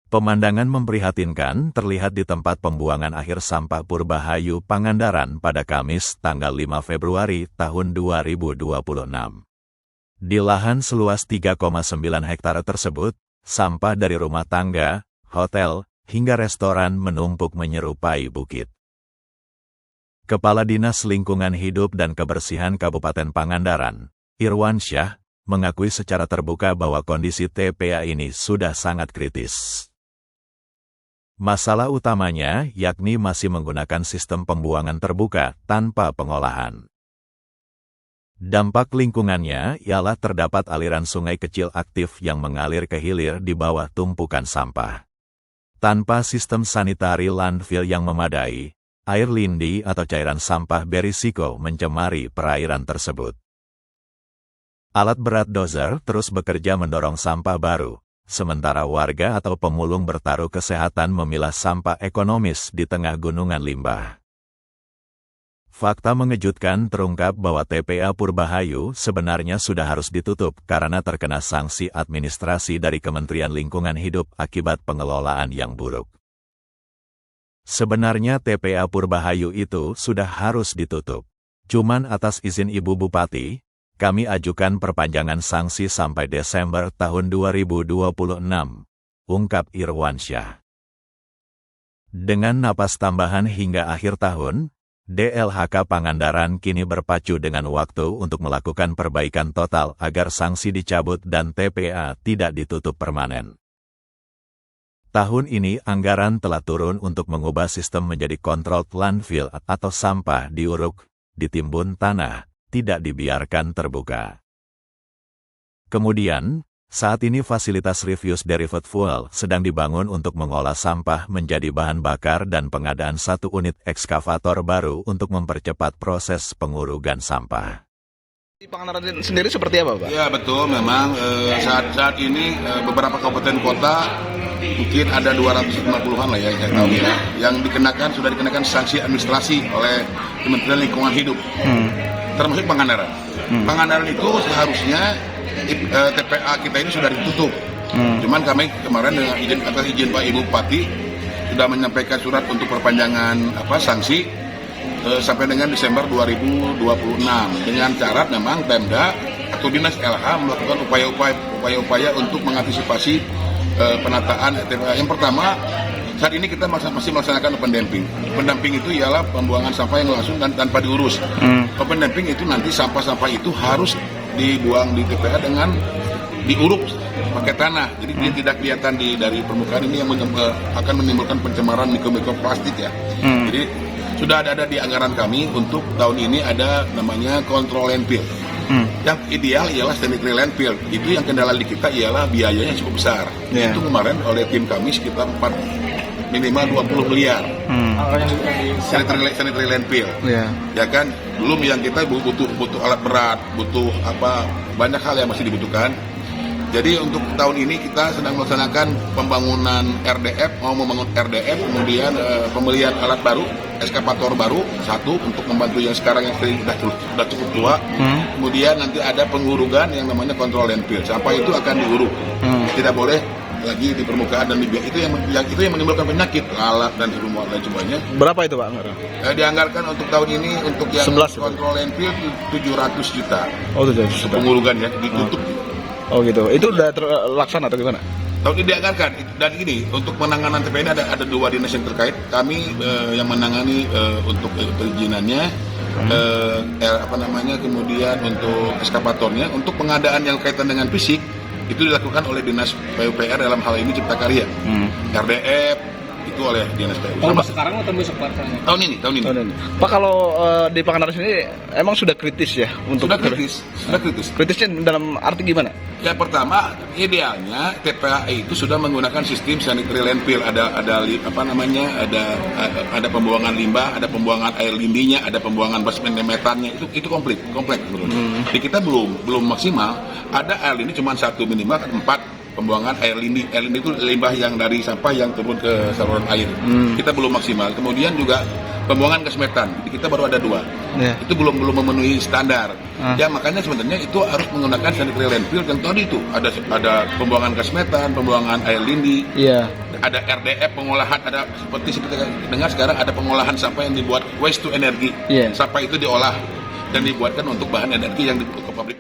Pemandangan memprihatinkan terlihat di tempat pembuangan akhir sampah Purbahayu, Pangandaran pada Kamis, tanggal 5 Februari tahun 2026. Di lahan seluas 3,9 hektar tersebut, sampah dari rumah tangga, hotel, hingga restoran menumpuk menyerupai bukit. Kepala Dinas Lingkungan Hidup dan Kebersihan Kabupaten Pangandaran, Irwansyah, mengakui secara terbuka bahwa kondisi TPA ini sudah sangat kritis. Masalah utamanya yakni masih menggunakan sistem pembuangan terbuka tanpa pengolahan. Dampak lingkungannya ialah terdapat aliran sungai kecil aktif yang mengalir ke hilir di bawah tumpukan sampah. Tanpa sistem sanitari landfill yang memadai, air lindi atau cairan sampah berisiko mencemari perairan tersebut. Alat berat dozer terus bekerja mendorong sampah baru, sementara warga atau pemulung bertaruh kesehatan memilah sampah ekonomis di tengah gunungan limbah. Fakta mengejutkan terungkap bahwa TPA Purbahayu sebenarnya sudah harus ditutup karena terkena sanksi administrasi dari Kementerian Lingkungan Hidup akibat pengelolaan yang buruk. Sebenarnya TPA Purbahayu itu sudah harus ditutup. Cuman atas izin Ibu Bupati, kami ajukan perpanjangan sanksi sampai Desember tahun 2026, ungkap Irwansyah. Dengan napas tambahan hingga akhir tahun, DLHK Pangandaran kini berpacu dengan waktu untuk melakukan perbaikan total agar sanksi dicabut dan TPA tidak ditutup permanen. Tahun ini anggaran telah turun untuk mengubah sistem menjadi controlled landfill atau sampah diuruk, ditimbun tanah, tidak dibiarkan terbuka. Kemudian, saat ini fasilitas refuse derived fuel sedang dibangun untuk mengolah sampah menjadi bahan bakar dan pengadaan 1 unit ekskavator baru untuk mempercepat proses pengurugan sampah. Di Pangandaran sendiri seperti apa, Pak? Ya betul, memang saat ini beberapa kabupaten kota mungkin ada 250-an lah ya, saya tahu ya, yang sudah dikenakan sanksi administrasi oleh Kementerian Lingkungan Hidup. Termasuk Pangandaran. Pangandaran itu seharusnya TPA kita ini sudah ditutup. Cuman kami kemarin dengan atas izin Pak Ibu Bupati sudah menyampaikan surat untuk perpanjangan sanksi sampai dengan Desember 2026 dengan syarat memang Pemda atau Dinas LH melakukan upaya-upaya untuk mengantisipasi penataan TPA. Yang pertama, saat ini kita masih melaksanakan open dumping. Open dumping itu ialah pembuangan sampah yang langsung dan tanpa diurus. Open dumping itu nanti sampah-sampah itu harus dibuang di TPA dengan diuruk pakai tanah. Jadi dia tidak kelihatan dari permukaan, ini yang akan menimbulkan pencemaran mikroplastik ya. Jadi sudah ada di anggaran kami untuk tahun ini ada namanya control landfill. Yang ideal ialah sanitary landfill. Itu yang kendala di kita ialah biayanya cukup besar. Itu kemarin oleh tim kami sekitar minimal 20 miliar sanitary landfill. Ya kan, belum yang kita butuh alat berat, butuh banyak hal yang masih dibutuhkan. Jadi untuk tahun ini kita sedang melaksanakan pembangunan RDF, mau membangun RDF, kemudian pembelian alat baru, ekskavator baru, 1 untuk membantu yang sekarang yang sudah cukup tua. Kemudian nanti ada pengurugan yang namanya control landfill. Sampah itu akan diuruk, tidak boleh lagi di permukaan dan itu yang menimbulkan penyakit, lalat dan semuanya. Berapa itu, Pak? Dianggarkan untuk tahun ini untuk yang control landfill 700 juta. Oh, 700 juta. Pengurugan ya, ditutup. Oh gitu. Itu udah terlaksana atau gimana? Tahun ini dianggarkan, dan ini untuk penanganan TPA ini ada 2 dinas yang terkait. Kami yang menangani untuk perizinannya, kemudian untuk ekskavatornya, untuk pengadaan yang kaitan dengan fisik itu dilakukan oleh Dinas PUPR, dalam hal ini Cipta Karya. RDF itu oleh Dinas PUPR. Oh, sekarang atau besok pelaksananya? Tahun ini. Pak, kalau di Pangandaran sendiri emang sudah kritis ya untuk Sudah kritis. Kritisnya dalam arti gimana? Ya, pertama, idealnya TPA itu sudah menggunakan sistem sanitary landfill, ada pembuangan limbah, ada pembuangan air lindinya, ada pembuangan basement metannya, itu kompleks menurut. Di kita belum maksimal. Ada air lindi cuma 1, minimal 4 pembuangan air lindi. Air lindi itu limbah yang dari sampah yang turun ke saluran air. Kita belum maksimal. Kemudian juga pembuangan gas metan, di kita baru ada 2. Itu belum memenuhi standar. Ya, makanya sebenarnya itu harus menggunakan sanitary landfill yang tadi itu ada pembuangan gas metan, pembuangan air lindi. ada RDF pengolahan, ada seperti kita dengar sekarang ada pengolahan sampah yang dibuat waste to energy. Iya. Sampah itu diolah dan dibuatkan untuk bahan energi yang dibutuhkan pabrik.